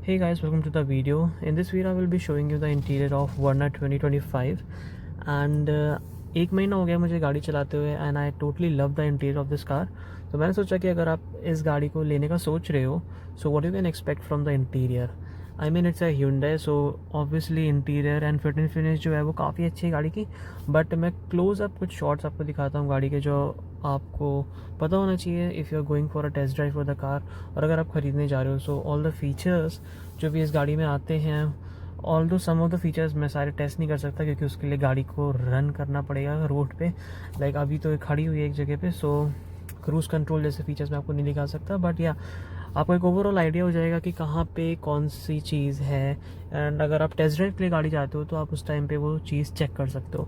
Hey guys, welcome to the video. In this video I will be showing you the interior of Verna 2025 and एक महीना हो गया मुझे गाड़ी चलाते हुए and I totally love the interior of this car. तो मैंने सोचा कि अगर आप इस गाड़ी को लेने का सोच रहे हो so what you can expect from the interior. I mean it's a Hyundai, so obviously interior and fit and finish जो है वो काफ़ी अच्छी है गाड़ी की। बट मैं क्लोज अप कुछ शॉट्स आपको दिखाता हूँ गाड़ी के जो आपको पता होना चाहिए if you are going for a test drive for the car, और अगर आप ख़रीदने जा रहे हो। सो ऑल द फीचर्स जो भी इस गाड़ी में आते हैं, ऑल दो सम ऑफ द फीचर्स मैं सारे टेस्ट नहीं कर सकता क्योंकि उसके लिए गाड़ी को रन करना पड़ेगा रोड पे। लाइक अभी तो खड़ी हुई है एक जगह पे, सो क्रूज़ कंट्रोल जैसे फीचर्स मैं आपको नहीं दिखा सकता। बट या आपको एक ओवरऑल आइडिया हो जाएगा कि कहाँ पे कौन सी चीज़ है, एंड अगर आप टेस्ट ड्राइव के लिए गाड़ी चाहते हो तो आप उस टाइम पे वो चीज़ चेक कर सकते हो।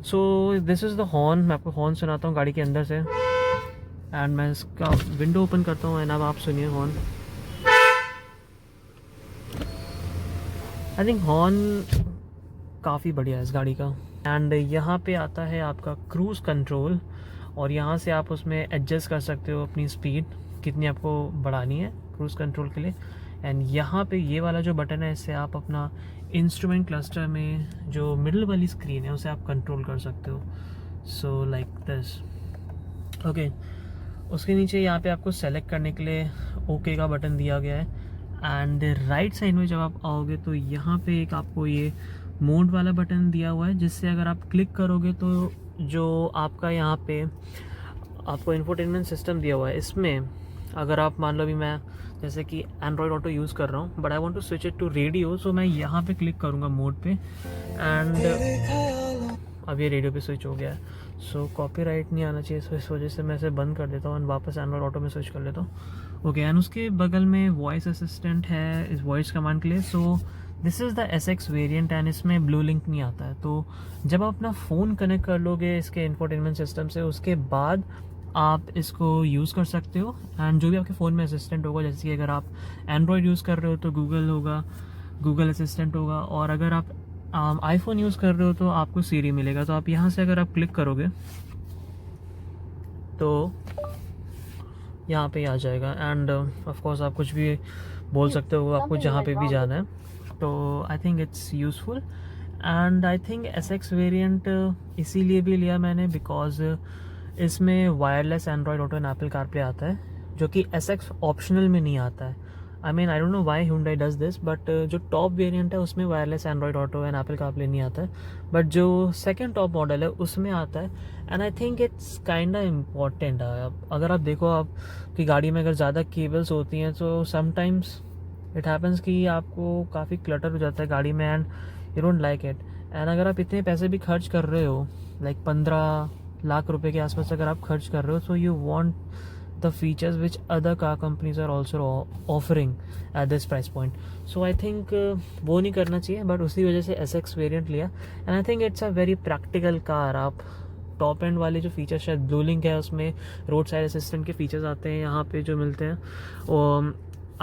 सो दिस इज़ द हॉर्न। मैं आपको हॉर्न सुनाता हूँ गाड़ी के अंदर से, एंड मैं इसका विंडो ओपन करता हूँ एंड अब आप सुनिए हॉर्न। आई थिंक हॉर्न काफ़ी बढ़िया है इस गाड़ी का। एंड यहाँ पे आता है आपका क्रूज़ कंट्रोल, और यहाँ से आप उसमें एडजस्ट कर सकते हो अपनी स्पीड कितनी आपको बढ़ानी है क्रूज़ कंट्रोल के लिए। एंड यहाँ पे ये वाला जो बटन है इससे आप अपना इंस्ट्रूमेंट क्लस्टर में जो मिडिल वाली स्क्रीन है उसे आप कंट्रोल कर सकते हो। So like this. ओके, उसके नीचे यहाँ पे आपको सेलेक्ट करने के लिए ओके का बटन दिया गया है। एंड राइट साइड में जब आप आओगे तो यहाँ पे एक आपको ये मोड वाला बटन दिया हुआ है, जिससे अगर आप क्लिक करोगे तो जो आपका यहाँ पे आपको इंफोटेनमेंट सिस्टम दिया हुआ है इसमें अगर आप मान लो अभी मैं जैसे कि एंड्रॉयड ऑटो यूज़ कर रहा हूँ but I want to switch it to radio, so मैं यहाँ पे क्लिक करूँगा मोड पे एंड अब ये रेडियो पे स्विच हो गया है। सो कॉपीराइट नहीं आना चाहिए, इस वजह से मैं इसे बंद कर देता हूँ एंड वापस एंड्रॉयड ऑटो में स्विच कर लेता हूँ। ओके, एंड उसके बगल में वॉइस असिस्टेंट है इस वॉइस कमांड के लिए। सो this is the SX variant and इसमें ब्लू लिंक नहीं आता है। तो जब आप अपना फ़ोन कनेक्ट कर लोगे इसके इंफोटेनमेंट सिस्टम से उसके बाद आप इसको यूज़ कर सकते हो। एंड जो भी आपके फ़ोन में असिस्टेंट होगा, जैसे कि अगर आप एंड्रॉयड यूज़ कर रहे हो तो गूगल होगा, गूगल असिस्टेंट होगा, और अगर आप आईफोन यूज़ कर रहे हो तो आपको सीरी मिलेगा। तो आप यहाँ से अगर आप क्लिक करोगे तो यहाँ पे आ जाएगा एंड ऑफ कोर्स आप कुछ भी बोल सकते हो आपको जहाँ पे भी जाना है। तो आई think it's useful and I think SX variant इसीलिए भी लिया मैंने बिकॉज इसमें wireless Android auto and Apple CarPlay आता है जो कि SX ऑप्शनल में नहीं आता है। I mean I don't know why Hyundai does this, but जो टॉप वेरिएंट है उसमें wireless Android auto and Apple CarPlay नहीं आता है, बट जो सेकंड टॉप मॉडल है उसमें आता है। And I think it's kind of important है। अगर आप देखो आप कि गाड़ी में अगर ज़्यादा केबल्स होती हैं तो समटाइम्स इट हैपन्स कि आपको काफ़ी क्लटर हो जाता है गाड़ी में and you don't like it. And अगर आप इतने पैसे भी खर्च कर रहे हो लाइक 15 लाख रुपए के आसपास अगर आप खर्च कर रहे हो, so you want the features which other car companies are also offering at this price point. So I think वो नहीं करना चाहिए, बट उसी वजह से SX वेरिएंट लिया and I think it's a very practical car. आप टॉप एंड वाले जो फीचर्स शायद ब्लू लिंक है उसमें रोड साइड असिस्टेंट के फीचर्स आते हैं यहाँ पे जो मिलते हैं और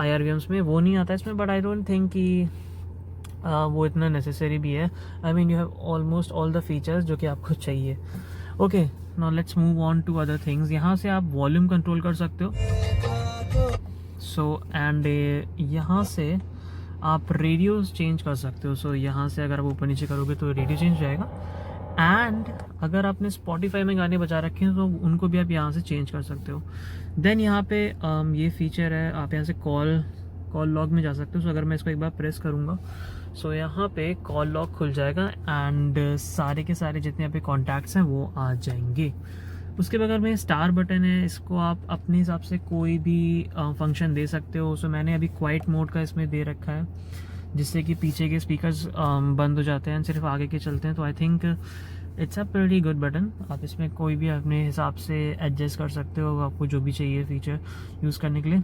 IRVMs में वो नहीं आता इसमें, बट आई डोंट थिंक कि वो इतना नेसेसरी भी है। I mean you have almost all the features जो कि आपको चाहिए। Okay, now let's move on to other things. यहाँ से आप वॉल्यूम कंट्रोल कर सकते हो। सो एंड यहाँ से आप रेडियोस चेंज कर सकते हो। सो यहाँ से अगर आप ऊपर नीचे करोगे तो रेडियो चेंज हो जाएगा। एंड अगर आपने स्पॉटिफाई में गाने बजा रखे हैं तो उनको भी आप यहाँ से चेंज कर सकते हो। देन यहाँ पे ये फीचर है, आप यहाँ से कॉल लॉग में जा सकते हो। सो अगर मैं इसको एक बार प्रेस करूँगा सो यहाँ पे कॉल लॉग खुल जाएगा एंड सारे के सारे जितने यहाँ पे कॉन्टैक्ट्स हैं वो आ जाएंगे। उसके बगल में स्टार बटन है, इसको आप अपने हिसाब से कोई भी फंक्शन दे सकते हो। सो मैंने अभी क्वाइट मोड का इसमें दे रखा है जिससे कि पीछे के स्पीकर्स बंद हो जाते हैं, सिर्फ आगे के चलते हैं। तो आई think it's a pretty good button. आप इसमें कोई भी अपने हिसाब से एडजस्ट कर सकते हो आपको जो भी चाहिए फीचर यूज़ करने के लिए।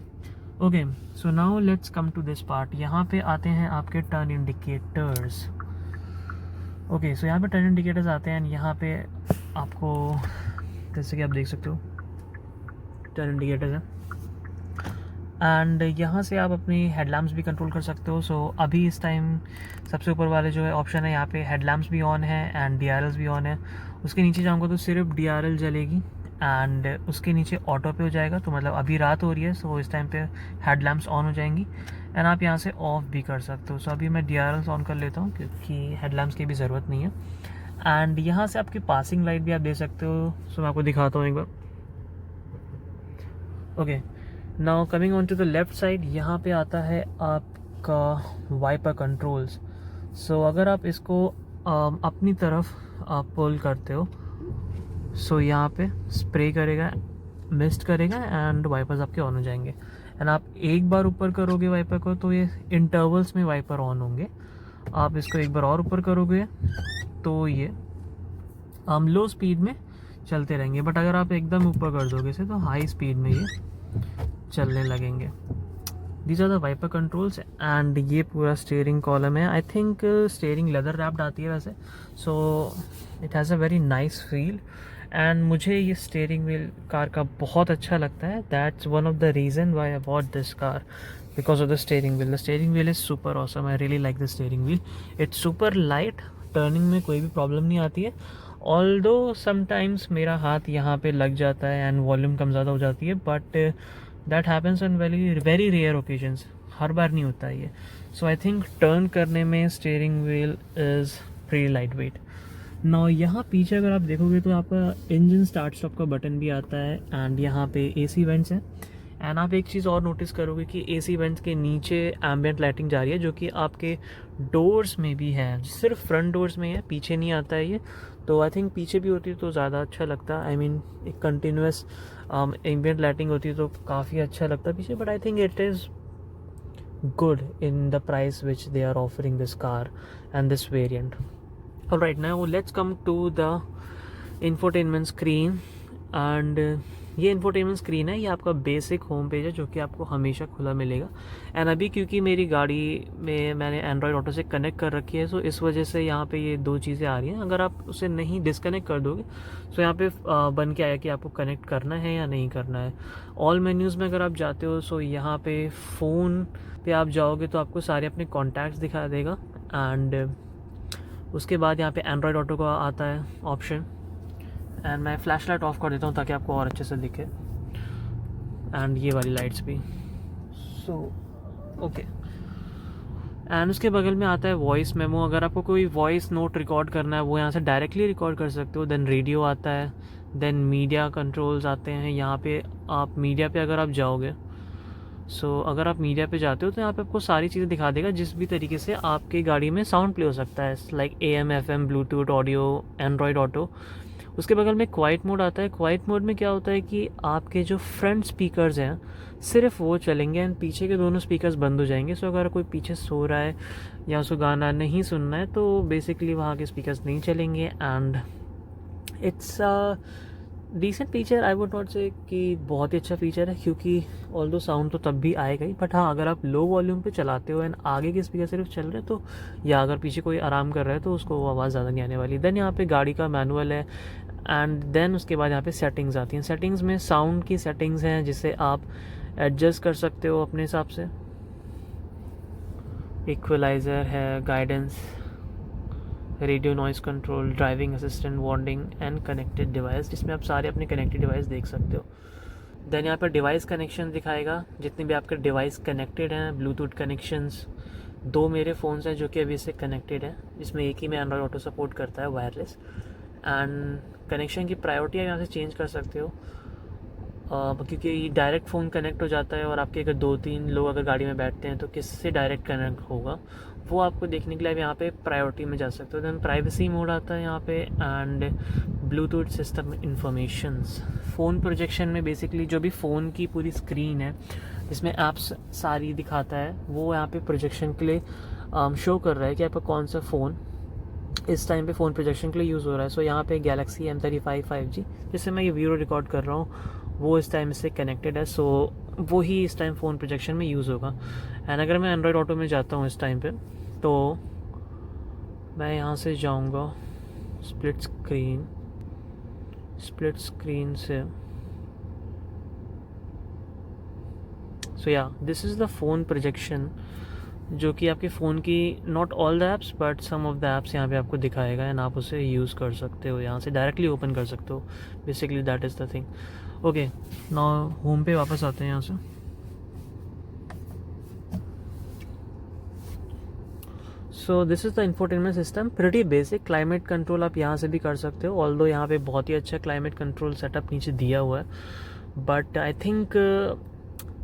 Okay, so now let's come to this part. यहाँ पे आते हैं आपके टर्न इंडिकेटर्स। ओके, सो यहाँ पे टर्न इंडिकेटर्स आते हैं, यहाँ पे आपको जैसे कि आप देख सकते हो टर्न इंडिकेटर्स हैं एंड यहाँ से आप अपनी हेडलैम्प्स भी कंट्रोल कर सकते हो। सो अभी इस टाइम सबसे ऊपर वाले जो है ऑप्शन है यहाँ पे हेडलैम्प्स भी ऑन है एंड DRLs भी ऑन है। उसके नीचे जाऊँगा तो सिर्फ DRL जलेगी एंड उसके नीचे ऑटो पे हो जाएगा। तो मतलब अभी रात हो रही है सो इस टाइम पे हेडलैम्प्स ऑन हो जाएंगी एंड आप यहाँ से ऑफ भी कर सकते हो। सो अभी मैं DRLs ऑन कर लेता हूँ क्योंकि हेडलैम्प्स की भी ज़रूरत नहीं है। एंड यहाँ से आपकी पासिंग लाइट भी आप दे सकते हो। सो मैं आपको दिखाता हूँ एक बार। Okay, now coming on to the left side, यहाँ पे आता है आपका वाइपर कंट्रोल्स। सो अगर आप इसको अपनी तरफ पुल करते हो, सो यहाँ पे स्प्रे करेगा, मिस्ट करेगा एंड वाइपर्स आपके ऑन हो जाएंगे। एंड आप एक बार ऊपर करोगे वाइपर को तो ये इंटरवल्स में वाइपर ऑन होंगे। आप इसको एक बार और ऊपर करोगे तो ये लो स्पीड में चलते रहेंगे, बट अगर आप एकदम ऊपर कर दोगे इसे तो हाई स्पीड में ये चलने लगेंगे। These are the wiper controls. And ये पूरा स्टीयरिंग कॉलम है। I think steering leather wrapped आती है वैसे, so it has a very nice feel. And मुझे ये स्टीयरिंग व्हील कार का बहुत अच्छा लगता है। That's one of the reason why I bought this car, because of the steering wheel. The steering wheel is super awesome. I really like the steering wheel. It's super light, turning में कोई भी problem नहीं आती है। Although sometimes मेरा हाथ यहाँ पे लग जाता है एंड वॉल्यूम कम ज़्यादा हो जाती है, but that happens on very rare occasions, हर बार नहीं होता है ये। सो आई थिंक टर्न करने में steering wheel is pretty light weight. Now यहाँ पीछे अगर आप देखोगे तो आपका इंजन स्टार्ट स्टॉप का बटन भी आता है एंड यहाँ पे AC वेंट्स हैं। एंड आप एक चीज़ और नोटिस करोगे कि AC वेंट्स के नीचे एम्बियंट लाइटिंग जा रही है, जो कि आपके डोर्स में भी है, सिर्फ फ्रंट डोर्स में है, पीछे नहीं आता है ये। तो आई थिंक पीछे भी होती तो ज़्यादा अच्छा लगता। आई मीन एक कंटिन्यूस एम्बियंट लाइटिंग होती तो काफ़ी अच्छा लगता पीछे, but I think it is good in the price which they are offering this car and this variant. Alright, now let's come to the infotainment screen. and ये infotainment screen है, ये आपका बेसिक होम पेज है जो कि आपको हमेशा खुला मिलेगा। एंड अभी क्योंकि मेरी गाड़ी में मैंने एंड्रॉयड ऑटो से कनेक्ट कर रखी है, सो इस वजह से यहाँ पे ये दो चीज़ें आ रही हैं। अगर आप उसे नहीं डिसकनेक्ट कर दोगे तो यहाँ पे बन के आया कि आपको कनेक्ट करना है या नहीं करना है। ऑल मेन्यूज़ में अगर आप जाते हो, सो यहाँ पे फ़ोन पे आप जाओगे तो आपको सारे अपने कॉन्टैक्ट्स दिखा देगा। एंड उसके बाद यहाँ पे एंड्रॉयड ऑटो का आता है ऑप्शन। एंड मैं फ्लैश लाइट ऑफ कर देता हूँ ताकि आपको और अच्छे से दिखे, एंड ये वाली लाइट्स भी। सो ओके, एंड उसके बगल में आता है वॉइस मेमो। अगर आपको कोई वॉइस नोट रिकॉर्ड करना है वो यहाँ से डायरेक्टली रिकॉर्ड कर सकते हो। देन रेडियो आता है, देन मीडिया कंट्रोल्स आते हैं। यहाँ पे आप मीडिया पे अगर आप जाओगे, सो अगर आप मीडिया पे जाते हो तो यहाँ पे आपको सारी चीज़ें दिखा देगा जिस भी तरीके से आपकी गाड़ी में साउंड प्ले हो सकता है, like AM FM Bluetooth audio Android auto. उसके बगल में क्वाइट मोड आता है। क्वाइट मोड में क्या होता है कि आपके जो फ्रंट स्पीकर्स हैं सिर्फ वो चलेंगे एंड पीछे के दोनों स्पीकर्स बंद हो जाएंगे। सो अगर कोई पीछे सो रहा है या उसको गाना नहीं सुनना है तो बेसिकली वहाँ के स्पीकर्स नहीं चलेंगे। And it's a decent feature, I would not say कि बहुत ही अच्छा फीचर है, क्योंकि ऑल्दो साउंड तो तब भी आएगा ही, बट हाँ अगर आप लो वॉल्यूम पे चलाते हो एंड आगे के स्पीकर सिर्फ चल रहे तो, या अगर पीछे कोई आराम कर रहा है तो उसको आवाज़ ज़्यादा नहीं आने वाली। देन यहाँ पे गाड़ी का मैनुअल है। एंड देन उसके बाद यहाँ पे सेटिंग्स आती हैं। सेटिंग्स में साउंड की सेटिंग्स हैं जिसे आप एडजस्ट कर सकते हो अपने हिसाब से। इक्वलाइज़र है, guidance, radio noise control, driving assistant, warning and connected device, जिसमें आप सारे अपने कनेक्टेड डिवाइस देख सकते हो। देन यहाँ पर डिवाइस कनेक्शन दिखाएगा, जितने भी आपके डिवाइस कनेक्टेड हैं, ब्लूटूथ कनेक्शंस। 2 मेरे फ़ोन्स हैं जो कि अभी से कनेक्टेड हैं, जिसमें एक ही में एंड्रॉयड ऑटो सपोर्ट करता है वायरलेस। एंड कनेक्शन की प्रायोरिटी आप यहाँ से चेंज कर सकते हो, क्योंकि डायरेक्ट फ़ोन कनेक्ट हो जाता है और आपके अगर 2-3 लोग अगर गाड़ी में बैठते हैं तो किससे डायरेक्ट कनेक्ट होगा वो आपको देखने के लिए आप यहाँ पे प्रायोरिटी में जा सकते हो। देन प्राइवेसी मोड आता है यहाँ पे, and Bluetooth system informations. Phone projection में बेसिकली जो भी फ़ोन की पूरी स्क्रीन है जिसमें ऐप्स सारी दिखाता है वो यहाँ पे प्रोजेक्शन के लिए शो कर रहा है कि आपका कौन सा फ़ोन इस टाइम पे फ़ोन प्रोजेक्शन के लिए यूज़ हो रहा है। सो यहाँ पे गैलेक्सी M35 5G जिससे मैं ये वीडियो रिकॉर्ड कर रहा हूँ वो इस टाइम इससे कनेक्टेड है। सो वो ही इस टाइम फ़ोन प्रोजेक्शन में यूज़ होगा। एंड अगर मैं एंड्रॉयड ऑटो में जाता हूँ इस टाइम पे तो मैं यहाँ से जाऊँगा स्प्लिट स्क्रीन से। So yeah this is the phone projection जो कि आपके फ़ोन की not all the apps but some of the apps यहाँ पे आपको दिखाएगा एंड आप उसे यूज़ कर सकते हो, यहाँ से डायरेक्टली ओपन कर सकते हो। Basically that is the thing. Okay, now home पे वापस आते हैं यहाँ से। सो this is the infotainment system, pretty basic. Climate control आप यहाँ से भी कर सकते हो, ऑल्दो यहाँ पे बहुत ही अच्छा क्लाइमेट कंट्रोल सेटअप नीचे दिया हुआ है, बट आई थिंक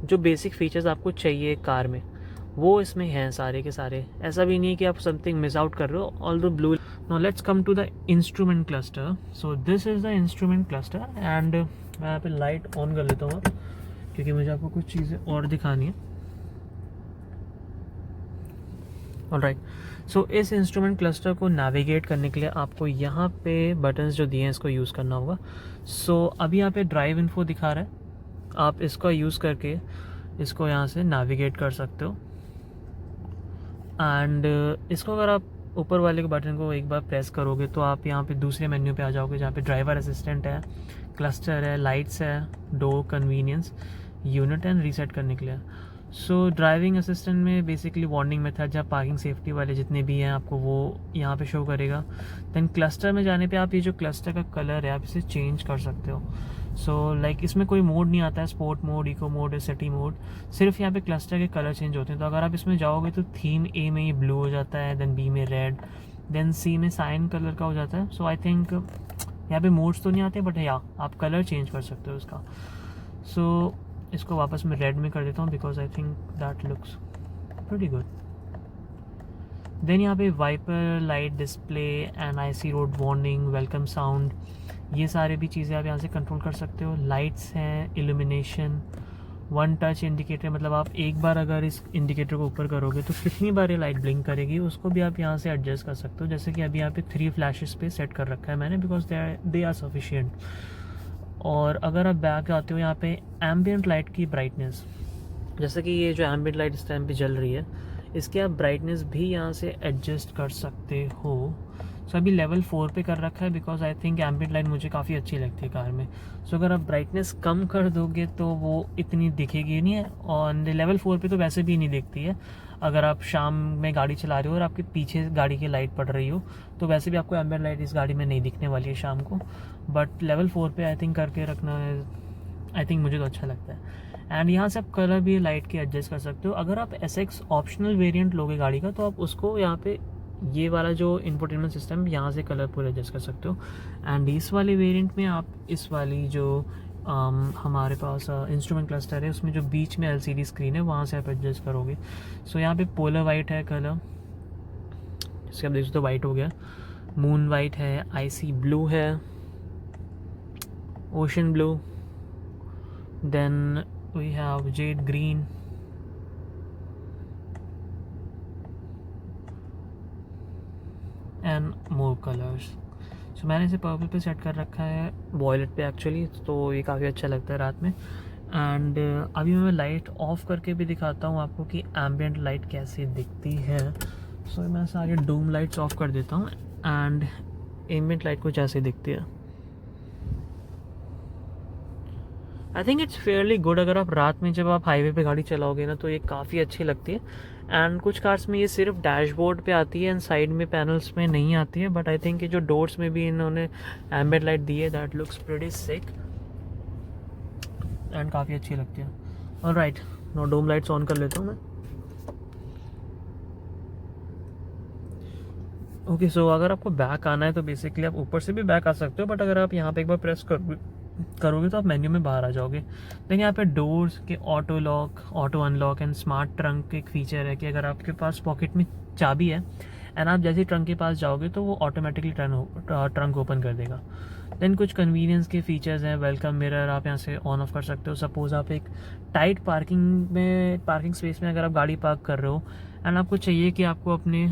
जो बेसिक फीचर्स आपको चाहिए कार में वो इसमें हैं सारे के सारे। ऐसा भी नहीं है कि आप समथिंग मिस आउट कर रहे हो। Although blue. Now let's come to the instrument cluster. So this is the instrument cluster and मैं यहाँ पे लाइट ऑन कर लेता हूँ क्योंकि मुझे आपको कुछ चीज़ें और दिखानी है। ऑलराइट, सो इस इंस्ट्रूमेंट क्लस्टर को नेविगेट करने के लिए आपको यहाँ पे बटन्स जो दिए हैं इसको यूज़ करना होगा। सो अभी यहाँ पे ड्राइव इन्फो दिखा रहा है, आप इसका यूज़ करके इसको यहाँ से नेविगेट कर सकते हो। एंड इसको अगर आप ऊपर वाले के बटन को एक बार प्रेस करोगे तो आप यहाँ पे दूसरे मेन्यू पे आ जाओगे जहाँ पे ड्राइवर असिस्टेंट है, क्लस्टर है, लाइट्स है, door convenience, unit and reset करने के लिए। सो ड्राइविंग असिस्टेंट में बेसिकली वार्निंग मेथड जहाँ पार्किंग सेफ्टी वाले जितने भी हैं आपको वो यहाँ पे शो करेगा। देन क्लस्टर में जाने पे आप ये जो क्लस्टर का कलर है आप इसे चेंज कर सकते हो। सो लाइक इसमें कोई मोड नहीं आता है, sport mode, eco mode, city mode, सिर्फ यहाँ पे क्लस्टर के कलर चेंज होते हैं। तो अगर आप इसमें जाओगे तो थीम ए में ये ब्लू हो जाता है, देन बी में रेड, देन सी में साइन कलर का हो जाता है। सो आई थिंक यहाँ पे मोड्स तो नहीं आते बट या आप कलर चेंज कर सकते हो उसका। सो इसको वापस मैं रेड में कर देता हूँ because I think that looks pretty good. Then यहाँ पे wiper, light display, NIC road warning, welcome sound, ये सारे भी चीज़ें आप यहाँ से कंट्रोल कर सकते हो। लाइट्स हैं, इल्यूमिनेशन, वन टच इंडिकेटर, मतलब आप एक बार अगर इस इंडिकेटर को ऊपर करोगे तो कितनी बार ये लाइट ब्लिंक करेगी उसको भी आप यहाँ से एडजस्ट कर सकते हो। जैसे कि अभी यहाँ पे 3 फ्लैशेस पे सेट कर रखा है मैंने बिकॉज दे आर सफिशिएंट। और अगर आप बैक आते हो यहाँ पे एम्बियंट लाइट की ब्राइटनेस, जैसे कि ये जो एम्बियंट लाइट इस टाइम पे जल रही है इसकी आप ब्राइटनेस भी यहाँ से एडजस्ट कर सकते हो। सो अभी लेवल 4 पे कर रखा है because I think ambient light मुझे काफ़ी अच्छी लगती है कार में। सो अगर आप ब्राइटनेस कम कर दोगे तो वो इतनी दिखेगी नहीं है, और लेवल 4 पे तो वैसे भी नहीं दिखती है। अगर आप शाम में गाड़ी चला रहे हो और आपके पीछे गाड़ी की लाइट पड़ रही हो तो वैसे भी आपको एम्बियंट लाइट इस गाड़ी में नहीं दिखने वाली है शाम को, बट लेवल 4 पे आई थिंक करके रखना है, आई थिंक मुझे तो अच्छा लगता है। एंड यहाँ से आप कलर भी लाइट के एडजस्ट कर सकते हो। अगर आप SX ऑप्शनल वेरिएंट लोगे गाड़ी का तो आप उसको यहाँ पे ये वाला जो इंफोटेनमेंट सिस्टम यहाँ से कलर पूरे एडजस्ट कर सकते हो। एंड इस वाले वेरिएंट में आप इस वाली जो हमारे पास इंस्ट्रूमेंट क्लस्टर है उसमें जो बीच में LCD स्क्रीन है वहाँ से आप एडजस्ट करोगे। सो यहाँ पे पोलर वाइट है कलर, जिसके आप देख सकते हो वाइट हो गया, मून वाइट है, IC ब्लू है, ocean blue, then we have jade green, and more colours. So मैंने इसे पर्पल पे सेट कर रखा है, वॉयलेट पे एक्चुअली, तो ये काफ़ी अच्छा लगता है रात में। एंड अभी मैं लाइट ऑफ करके भी दिखाता हूँ आपको कि एम्बियंट लाइट कैसी दिखती है। सो मैं सारे डूम लाइट्स ऑफ कर देता हूँ एंड एम्बियंट लाइट कुछ ऐसे दिखती है। I think it's fairly good. अगर आप रात में जब आप हाईवे पे गाड़ी चलाओगे ना तो ये काफ़ी अच्छी लगती है। एंड कुछ कार्स में ये सिर्फ डैशबोर्ड पे आती है एंड साइड में पैनल्स में नहीं आती है, बट आई थिंक ये जो डोर्स में भी इन्होंने एम्बियंट लाइट दी है that looks pretty sick and काफ़ी अच्छी लगती है। Alright, no dome lights on कर लेता हूँ मैं। ओके, सो अगर आपको बैक आना है तो बेसिकली आप ऊपर से भी बैक आ सकते हो, बट अगर आप यहाँ पे एक बार प्रेस करोगे तो आप मेन्यू में बाहर आ जाओगे। लेकिन यहाँ पे डोर्स के auto lock, auto unlock and smart trunk एक फीचर है कि अगर आपके पास पॉकेट में चाबी है एंड आप जैसे ही ट्रंक के पास जाओगे तो वो ऑटोमेटिकली ट्रंक ओपन कर देगा। देन कुछ कन्वीनियंस के फीचर्स हैं, वेलकम मिरर आप यहाँ से ऑन ऑफ कर सकते हो। सपोज़ आप एक टाइट पार्किंग स्पेस में अगर आप गाड़ी पार्क कर रहे हो एंड आपको चाहिए कि आपको अपने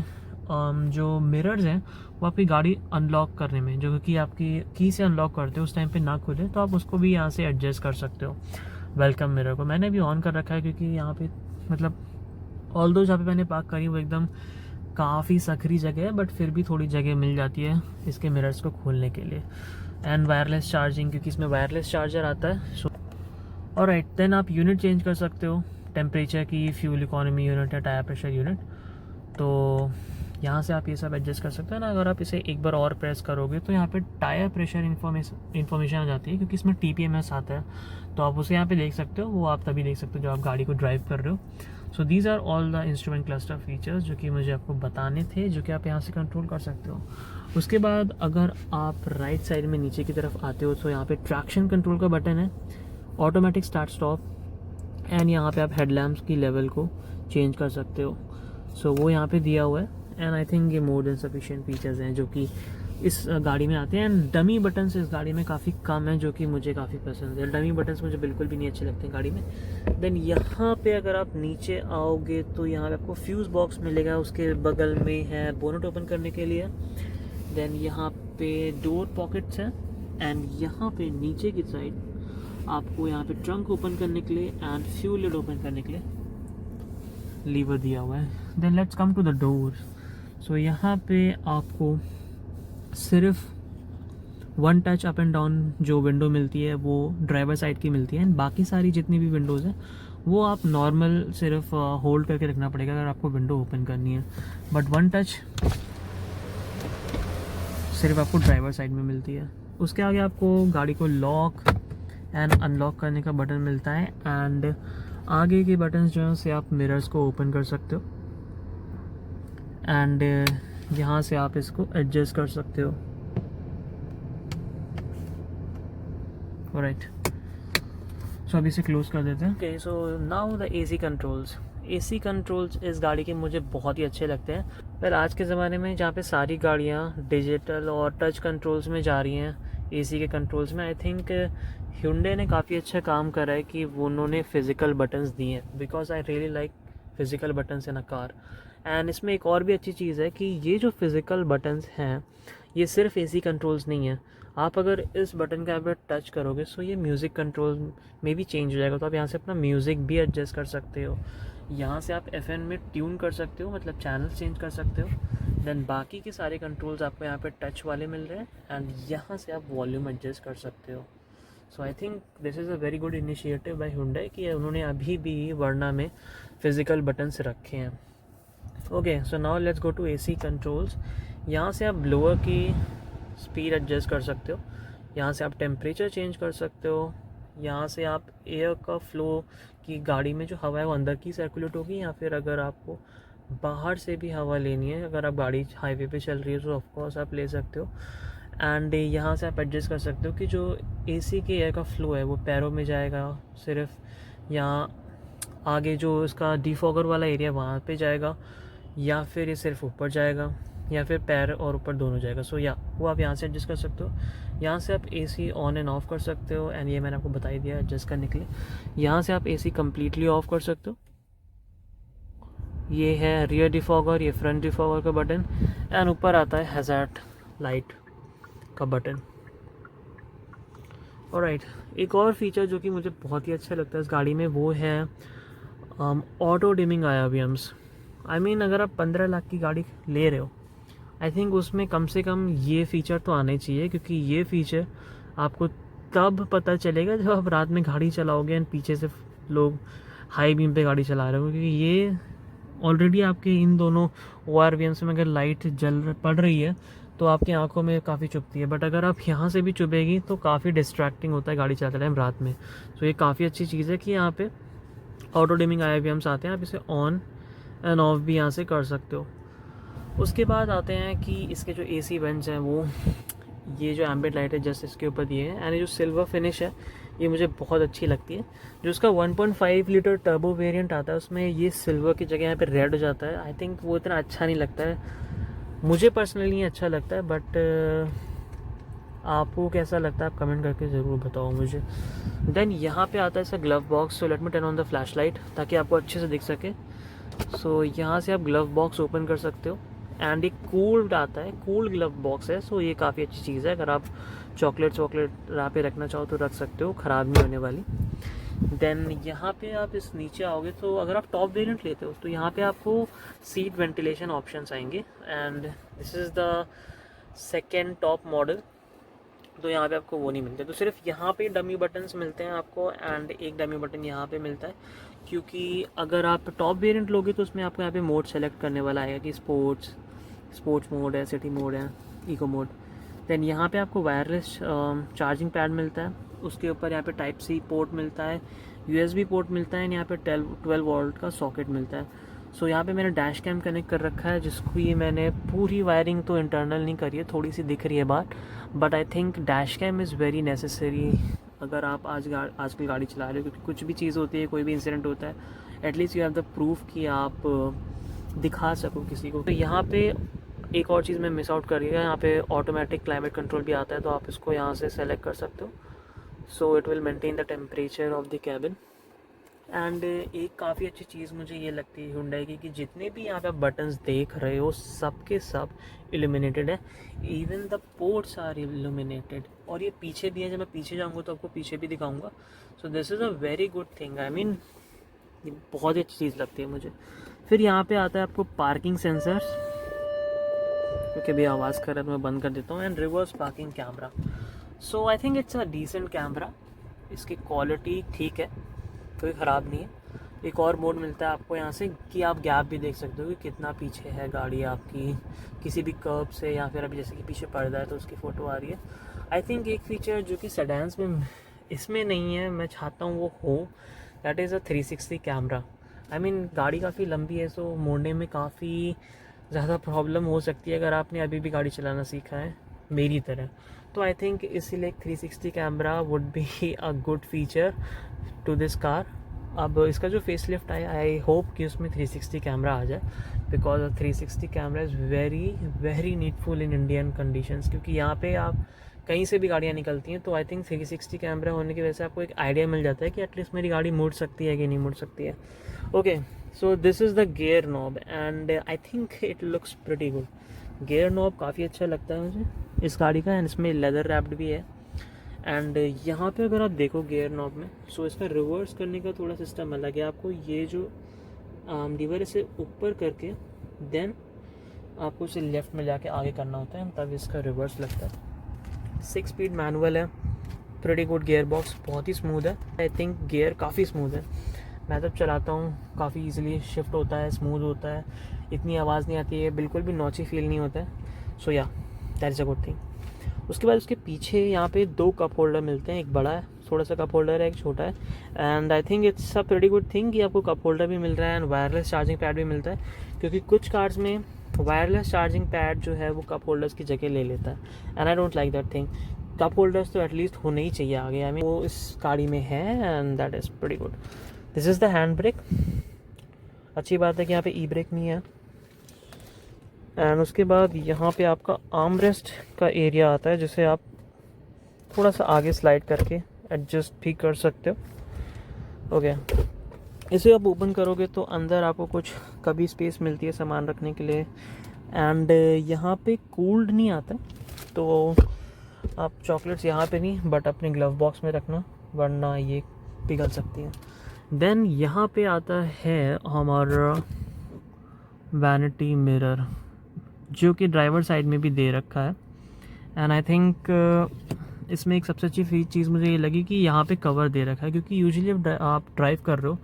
जो मिरर्स हैं वो आपकी गाड़ी अनलॉक करने में, जो कि आपकी की से अनलॉक करते हो उस टाइम पे ना खुले, तो आप उसको भी यहाँ से एडजस्ट कर सकते हो। वेलकम मिरर को मैंने भी ऑन कर रखा है क्योंकि यहाँ पे मतलब ऑल्दो जहाँ पे मैंने पार्क करी वो एकदम काफ़ी सकरी जगह है, बट फिर भी थोड़ी जगह मिल जाती है इसके मिरर्स को खोलने के लिए। एंड वायरलेस चार्जिंग, क्योंकि इसमें वायरलेस चार्जर आता है। सो ऑलराइट, देन आप यूनिट चेंज कर सकते हो, टेम्परेचर की, फ्यूल इकोनॉमी यूनिट है, टायर प्रेशर यूनिट। तो यहाँ से आप ये सब एडजस्ट कर सकते हैं ना। अगर आप इसे एक बार और प्रेस करोगे तो यहाँ पे टायर प्रेशर इन्फॉर्मेशन आ जाती है, क्योंकि इसमें TPMS आता है, तो आप उसे यहाँ पे देख सकते हो। वो आप तभी देख सकते हो जब आप गाड़ी को ड्राइव कर रहे हो। So these are all the instrument cluster features जो कि मुझे आपको बताने थे, जो कि आप यहाँ से कंट्रोल कर सकते हो। उसके बाद अगर आप राइट साइड में नीचे की तरफ आते हो तो यहाँ पे ट्रैक्शन कंट्रोल का बटन है, ऑटोमेटिक स्टार्ट स्टॉप, एंड यहाँ पे आप हेडलैम्प्स की लेवल को चेंज कर सकते हो। सो वो यहाँ पे दिया हुआ है, एंड आई थिंक ये मोर देन सफिशिएंट फीचर्स हैं जो कि इस गाड़ी में आते हैं। एंड डमी बटन्स इस गाड़ी में काफ़ी कम है, जो कि मुझे काफ़ी पसंद है। डमी बटन्स मुझे बिल्कुल भी नहीं अच्छे लगते हैं गाड़ी में। देन यहाँ पे अगर आप नीचे आओगे तो यहाँ पे आपको फ्यूज़ बॉक्स मिलेगा, उसके बगल में है बोनट ओपन करने के लिए। देन यहाँ पे डोर पॉकेट्स हैं, एंड यहाँ पे नीचे की साइड आपको यहाँ पे ट्रंक ओपन करने के लिए एंड फ्यूल लिड ओपन करने के लिए लीवर दिया हुआ है। Then let's come to the door. So यहाँ पे आपको सिर्फ one touch up and down जो विंडो मिलती है वो ड्राइवर साइड की मिलती है, एंड बाकी सारी जितनी भी विंडोज़ हैं वो आप नॉर्मल सिर्फ होल्ड करके रखना पड़ेगा अगर आपको विंडो ओपन करनी है। बट वन टच सिर्फ आपको ड्राइवर साइड में मिलती है। उसके आगे आपको गाड़ी को लॉक एंड अनलॉक करने का बटन मिलता है, एंड आगे के बटन्स जो हैं उससे आप मिरर्स को ओपन कर सकते हो, एंड यहाँ से आप इसको एडजस्ट कर सकते हो। राइट, सो अभी इसे क्लोज कर देते हैं। Okay, so now the AC controls इस गाड़ी के मुझे बहुत ही अच्छे लगते हैं। पर आज के ज़माने में जहाँ पे सारी गाड़ियाँ डिजिटल और टच कंट्रोल्स में जा रही हैं AC के कंट्रोल्स में, आई थिंक Hyundai ने काफ़ी अच्छा काम करा है कि वो उन्होंने फिज़िकल बटन्स दिए हैं, because I really like physical buttons in a car. And इसमें एक और भी अच्छी चीज़ है कि ये जो फिज़िकल बटन्स हैं ये सिर्फ AC कंट्रोल्स नहीं है। आप अगर इस बटन का यहाँ पर टच करोगे तो ये म्यूज़िक कंट्रोल में भी चेंज हो जाएगा, तो आप यहाँ से अपना म्यूज़िक भी एडजस्ट कर सकते हो। यहाँ से आप FM में ट्यून कर सकते हो, मतलब चैनल चेंज कर सकते हो। देन बाकी के सारे कंट्रोल्स आपको यहाँ पे टच वाले मिल रहे हैं, एंड यहाँ से आप वॉल्यूम एडजस्ट कर सकते हो। So I think this is a very good initiative by Hyundai कि उन्होंने अभी भी वर्ना में फिज़िकल बटन्स रखे हैं। Okay, so now let's go to AC controls. यहाँ से आप ब्लोअर की स्पीड एडजस्ट कर सकते हो, यहाँ से आप टेम्परेचर चेंज कर सकते हो, यहाँ से आप एयर का फ्लो की गाड़ी में जो हवा है वो अंदर की सर्कुलेट होगी, या फिर अगर आपको बाहर से भी हवा लेनी है, अगर आप गाड़ी हाईवे पे चल रही है तो ऑफकोर्स आप ले सकते हो। एंड यहाँ से आप एडजस्ट कर सकते हो कि जो AC के एयर का फ्लो है वो पैरों में जाएगा सिर्फ, यहाँ आगे जो इसका डिफॉगर वाला एरिया वहाँ पे जाएगा, या फिर ये सिर्फ ऊपर जाएगा, या फिर पैर और ऊपर दोनों जाएगा। सो या वो आप यहाँ से एडजस्ट कर सकते हो। यहाँ से आप AC ऑन एंड ऑफ़ कर सकते हो, एंड ये मैंने आपको बता ही दिया एडजस्ट करने के लिए। यहाँ से आप AC कम्प्लीटली ऑफ़ कर सकते हो। ये है रियर डिफॉगर, ये फ्रंट डिफॉगर का बटन, एंड ऊपर आता है हैज़ार्ड लाइट का बटन। ऑलराइट, एक और फीचर जो कि मुझे बहुत ही अच्छा लगता है इस गाड़ी में वो है auto dimming IRVMs। I mean अगर आप 15 लाख की गाड़ी ले रहे हो, आई थिंक उसमें कम से कम ये फ़ीचर तो आने चाहिए, क्योंकि ये फ़ीचर आपको तब पता चलेगा जब आप रात में गाड़ी चलाओगे एंड पीछे से लोग हाई बीम पे गाड़ी चला रहे हो, क्योंकि ये ऑलरेडी आपके इन दोनों ORVMs में अगर लाइट पड़ रही है तो आपकी आंखों में काफ़ी चुभती है, बट अगर आप यहाँ से भी चुभेगी तो काफ़ी डिस्ट्रैक्टिंग होता है गाड़ी चलाते टाइम रात में। तो ये काफ़ी अच्छी चीज़ है कि यहाँ पे ऑटो डिमिंग IRVMs आते हैं, आप इसे ऑन एंड ऑफ भी यहाँ से कर सकते हो। उसके बाद आते हैं कि इसके जो AC वेंट्स हैं वो, ये जो एम्बिएंट लाइट है जस्ट इसके ऊपर दिए हैं, एंड ये जो सिल्वर फिनिश है ये मुझे बहुत अच्छी लगती है। जो उसका 1.5 लीटर टर्बो वेरिएंट आता है उसमें ये सिल्वर की जगह यहाँ पे रेड हो जाता है। आई थिंक वो इतना अच्छा नहीं लगता है, मुझे पर्सनली नहीं अच्छा लगता है, बट आपको कैसा लगता है आप कमेंट करके ज़रूर बताओ मुझे। देन यहाँ पे आता है इसका glove box. So let me turn on the flash light ताकि आपको अच्छे से दिख सके। सो यहाँ से आप ग्लव बॉक्स ओपन कर सकते हो, एंड एक कूल्ड आता है, कूल्ड ग्लव बॉक्स है। सो ये काफ़ी अच्छी चीज़ है, अगर आप चॉकलेट यहाँ पे रखना चाहो तो रख सकते हो, ख़राब नहीं होने वाली। देन यहाँ पे आप इस नीचे आओगे तो अगर आप टॉप वेरिएंट लेते हो तो यहाँ पे आपको सीट वेंटिलेशन ऑप्शंस आएंगे, and this is the second top model. तो यहाँ पे आपको वो नहीं मिलते, तो सिर्फ यहाँ पे डमी बटन्स मिलते हैं आपको, एंड एक डमी बटन यहाँ पे मिलता है, क्योंकि अगर आप टॉप वेरिएंट लोगे तो उसमें आपको यहाँ पे मोड सेलेक्ट करने वाला आएगा कि स्पोर्ट्स स्पोर्ट्स मोड है, सिटी मोड है, इको मोड। देन यहाँ पे आपको वायरलेस चार्जिंग पैड मिलता है, उसके ऊपर यहाँ पे टाइप सी पोर्ट मिलता है, USB पोर्ट मिलता है, यहाँ पे 12 वोल्ट का सॉकेट मिलता है। सो यहाँ पे मैंने डैश कैम कनेक्ट कर रखा है, जिसको ये मैंने पूरी वायरिंग तो इंटरनल नहीं करी है, थोड़ी सी दिख रही है बात, but I think dash cam is very necessary अगर आप आजकल गाड़ी चला रहे हो, क्योंकि कुछ भी चीज़ होती है, कोई भी इंसिडेंट होता है, at least you have the proof कि आप दिखा सको किसी को। तो यहाँ पे एक और चीज़ मैं मिस आउट कर रही है, यहाँ पे ऑटोमेटिक क्लाइमेट कंट्रोल भी आता है, तो आप इसको यहाँ से सेलेक्ट कर सकते हो, so it will maintain the temperature of the cabin. And एक काफ़ी अच्छी चीज़ मुझे ये लगती है Hyundai की कि जितने भी यहाँ पे बटन्स देख रहे हो सब के सब इल्यूमिनेटेड है, even the ports are illuminated, और ये पीछे भी है, जब मैं पीछे जाऊँगा तो आपको पीछे भी दिखाऊंगा। सो this is a very good thing, I mean ये बहुत ही अच्छी चीज़ लगती है मुझे। फिर यहाँ पे आता है आपको पार्किंग सेंसर्स, क्योंकि अभी आवाज़ कर रहा है तो मैं बंद कर देता हूँ, and reverse parking camera. So I think it's a decent camera, इसकी क्वालिटी ठीक है, कोई ख़राब नहीं है। एक और मोड मिलता है आपको यहाँ से कि आप गैप भी देख सकते हो कि कितना पीछे है गाड़ी आपकी किसी भी कर्ब से, या फिर अभी जैसे कि पीछे पर्दा है तो उसकी फ़ोटो आ रही है। आई थिंक एक फीचर जो कि सेडान्स में इसमें नहीं है, मैं चाहता हूँ वो हो, that is a 360 camera. I mean गाड़ी काफ़ी लंबी है, सो मोड़ने में काफ़ी ज़्यादा प्रॉब्लम हो सकती है अगर आपने अभी भी गाड़ी चलाना सीखा है मेरी तरह। तो आई थिंक इसीलिए 360 camera would be a good feature to this car. अब इसका जो फेसलिफ्ट है, आई होप कि उसमें 360 कैमरा आ जाए, because 360 camera is very very needful in Indian conditions, क्योंकि यहाँ पे आप कहीं से भी गाड़ियाँ निकलती हैं, तो आई थिंक 360 कैमरा होने की वजह से आपको एक आइडिया मिल जाता है कि एटलीस्ट मेरी गाड़ी मुड़ सकती है कि नहीं मुड़ सकती है। Okay, so this is the gear knob and I think it looks pretty good. Gear knob काफ़ी अच्छा लगता है मुझे इस गाड़ी का, एंड इसमें लेदर रैप्ड भी है। एंड यहाँ पे अगर आप देखो गियर नॉब में, सो इसका रिवर्स करने का थोड़ा सिस्टम अलग है। आपको ये जो लीवर इसे ऊपर करके देन आपको इसे लेफ़्ट में जाके आगे करना होता है, तब इसका रिवर्स लगता है। 6 स्पीड मैनुअल है, प्रीटी गुड गियर बॉक्स, बहुत ही स्मूथ है। आई थिंक गियर काफ़ी स्मूथ है, मैं जब चलाता हूँ काफ़ी ईजिली शिफ्ट होता है, स्मूथ होता है, इतनी आवाज़ नहीं आती है, बिल्कुल भी नॉची फील नहीं होता है। सो या that is a good thing. उसके बाद उसके पीछे यहाँ पे 2 कप होल्डर मिलते हैं, एक बड़ा है थोड़ा सा कप होल्डर है, एक छोटा है, and I think it's a pretty good thing कि आपको कप होल्डर भी मिल रहा है एंड वायरलेस चार्जिंग पैड भी मिलता है, क्योंकि कुछ कार्स में वायरलेस चार्जिंग पैड जो है वो कप होल्डर्स की जगह ले लेता है, and I don't like that thing. Cup holders तो एटलीस्ट होने ही चाहिए आगे, आई मीन वो इस गाड़ी में है, and that is pretty good. This is the hand brake, अच्छी बात है कि यहाँ पे ई ब्रेक नहीं है। एंड उसके बाद यहाँ पे आपका आर्म रेस्ट का एरिया आता है, जिसे आप थोड़ा सा आगे स्लाइड करके एडजस्ट भी कर सकते हो। ओके, इसे आप ओपन करोगे तो अंदर आपको कुछ कभी स्पेस मिलती है सामान रखने के लिए, एंड यहाँ पे कूल्ड नहीं आता, तो आप चॉकलेट्स यहाँ पे नहीं बट अपने ग्लव बॉक्स में रखना, वरना ये पिघल सकती है। देन यहाँ पे आता है हमारा वैनिटी मिरर, जो कि ड्राइवर साइड में भी दे रखा है, एंड आई थिंक इसमें एक सबसे अच्छी चीज़ मुझे ये लगी कि यहाँ पे कवर दे रखा है, क्योंकि यूजुअली आप ड्राइव कर रहे हो,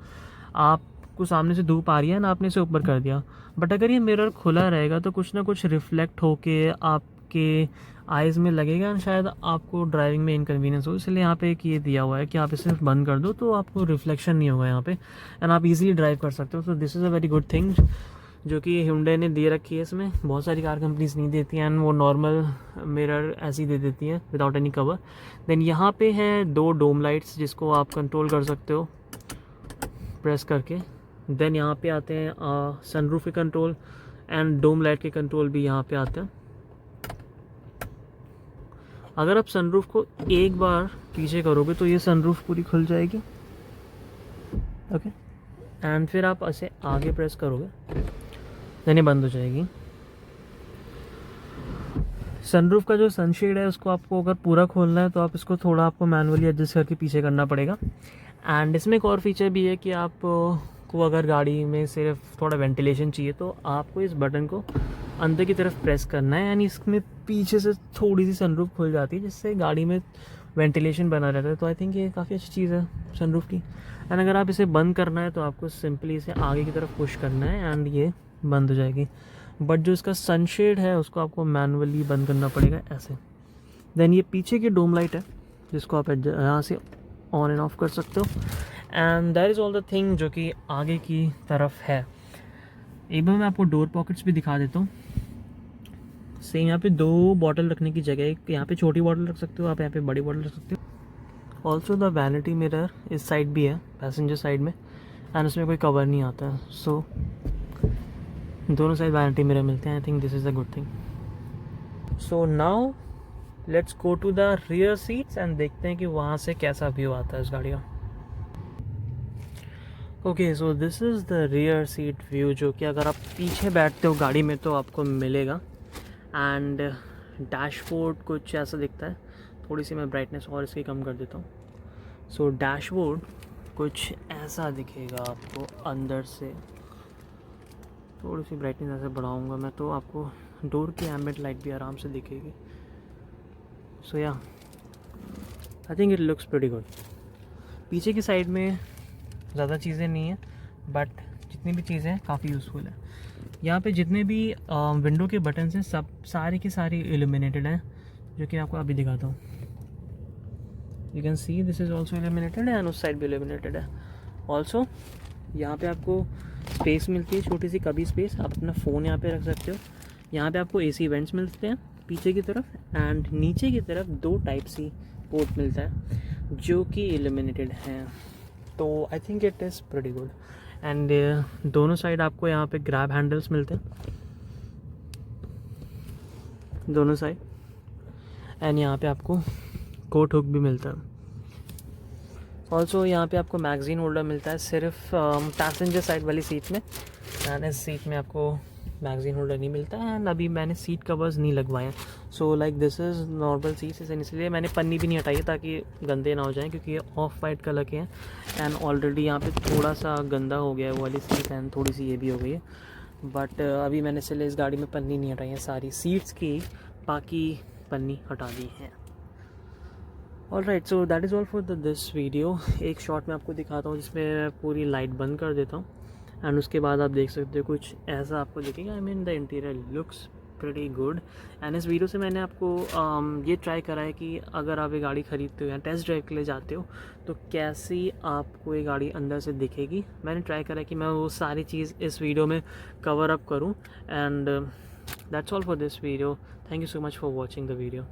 आपको सामने से धूप आ रही है ना, आपने इसे ऊपर कर दिया, बट अगर ये मिरर खुला रहेगा तो कुछ ना कुछ रिफ्लेक्ट होके आपके आइज़ में लगेगा, एंड शायद आपको ड्राइविंग में इनकन्वीनियंस हो। इसलिए यहाँ पे एक ये दिया हुआ है कि आप इसे बंद कर दो तो आपको रिफ्लेक्शन नहीं होगा यहाँ पे, एंड आप इजीली ड्राइव कर सकते हो। सो this is a very good thing जो कि Hyundai ने दे रखी है। इसमें बहुत सारी कार कंपनीज नहीं देती हैं, एंड वो नॉर्मल मिरर ऐसी दे देती हैं विदाउट एनी कवर। देन यहाँ पे है 2 डोम लाइट्स जिसको आप कंट्रोल कर सकते हो प्रेस करके। देन यहाँ पे आते हैं सनरूफ के कंट्रोल, एंड डोम लाइट के कंट्रोल भी यहाँ पे आते हैं। अगर आप सनरूफ को एक बार पीछे करोगे तो ये सनरूफ पूरी खुल जाएगी, ओके, एंड फिर आप ऐसे आगे प्रेस करोगे देन ये बंद हो जाएगी। सनरूफ का जो सनशेड है उसको आपको अगर पूरा खोलना है तो आप इसको थोड़ा आपको मैनुअली एडजस्ट करके पीछे करना पड़ेगा। एंड इसमें एक और फीचर भी है कि आप को अगर गाड़ी में सिर्फ थोड़ा वेंटिलेशन चाहिए तो आपको इस बटन को अंदर की तरफ प्रेस करना है, यानी इसमें पीछे से थोड़ी सी सनरूफ खुल जाती है जिससे गाड़ी में वेंटिलेशन बना रहता है। तो आई थिंक ये काफ़ी अच्छी चीज़ है सनरूफ की। एंड अगर आप इसे बंद करना है तो आपको सिंपली इसे आगे की तरफ पुश करना है एंड ये बंद हो जाएगी। बट जो इसका सनशेड है उसको आपको मैनुअली बंद करना पड़ेगा ऐसे। देन ये पीछे की डोम लाइट है जिसको आप यहाँ से ऑन एंड ऑफ कर सकते हो। And that is all the thing जो कि आगे की तरफ है। एक बार मैं आपको डोर पॉकेट्स भी दिखा देता हूँ। सेम यहाँ पे 2 बॉटल रखने की जगह, एक यहाँ पे छोटी बॉटल रख सकते हो आप, यहाँ पे बड़ी बॉटल रख सकते हो। ऑल्सो द वैनिटी मिरर इस साइड भी है, पैसेंजर साइड में, एंड उसमें कोई कवर नहीं आता है। सो दोनों साइड वैनिटी मिरर मिलते हैं। I think this is a good thing. So now let's go to the rear seats and देखते हैं कि वहाँ से कैसा व्यू आता है इस गाड़ी का। Okay, so this is the rear seat view, जो कि अगर आप पीछे बैठते हो गाड़ी में तो आपको मिलेगा। एंड डैशबोर्ड कुछ ऐसा दिखता है। थोड़ी सी मैं ब्राइटनेस और इसकी कम कर देता हूँ। सो डैशबोर्ड कुछ ऐसा दिखेगा आपको अंदर से। थोड़ी सी ब्राइटनेस ऐसे बढ़ाऊँगा मैं तो आपको डोर की एम्बिएंट लाइट भी आराम से दिखेगी। सो या I think it looks pretty good. पीछे की साइड में ज़्यादा चीज़ें नहीं हैं, बट जितनी भी चीज़ें हैं काफ़ी यूज़फुल है। यहाँ पे जितने भी विंडो के बटन्स हैं सब सारे के सारे इल्यूमिनेटेड हैं, जो कि आपको अभी दिखाता हूँ। You can see this is also illuminated है एंड उस साइड भी इल्यूमिनेटेड है। ऑल्सो यहाँ पे आपको स्पेस मिलती है, छोटी सी कभी स्पेस, आप अपना फ़ोन यहाँ पे रख सकते हो। यहाँ पे आपको AC वेंट्स मिलते हैं पीछे की तरफ, एंड नीचे की तरफ 2 टाइप सी पोर्ट मिलता है जो कि इल्यूमिनेटेड हैं। तो I think it is pretty good. And दोनों साइड आपको यहाँ पे ग्रैब हैंडल्स मिलते हैं दोनों साइड, एंड यहाँ पे आपको कोट हुक भी मिलता है। ऑल्सो यहाँ पे आपको मैगज़ीन होल्डर मिलता है सिर्फ पैसेंजर साइड वाली सीट में, एंड इस सीट में आपको मैगज़ीन होल्डर नहीं मिलता है। एंड अभी मैंने सीट कवर्स नहीं लगवाए हैं। So like this is normal seats, इसलिए मैंने पन्नी भी नहीं हटाई है ताकि गंदे ना हो जाएं, क्योंकि ये ऑफ वाइट कलर के हैं। एंड ऑलरेडी यहाँ पे थोड़ा सा गंदा हो गया है वो वाली सीट, एंड थोड़ी सी ये भी हो गई है। बट अभी मैंने इसलिए इस गाड़ी में पन्नी नहीं हटाई है, सारी सीट्स की बाकी पन्नी हटा दी है। Alright, so that is all for this video. एक शॉट में आपको दिखाता हूँ जिसमें पूरी लाइट बंद कर देता हूँ, एंड उसके बाद आप देख सकते हो कुछ ऐसा आपको दिखेगा। I mean the interior looks pretty good. And इस वीडियो से मैंने आपको ये ट्राई करा है कि अगर आप ये गाड़ी ख़रीदते हो या टेस्ट ड्राइव के लिए जाते हो तो कैसी आपको ये गाड़ी अंदर से दिखेगी। मैंने ट्राई करा है कि मैं वो सारी चीज़ इस वीडियो में कवर अप करूँ। And that's all for this video. Thank you so much for watching the video.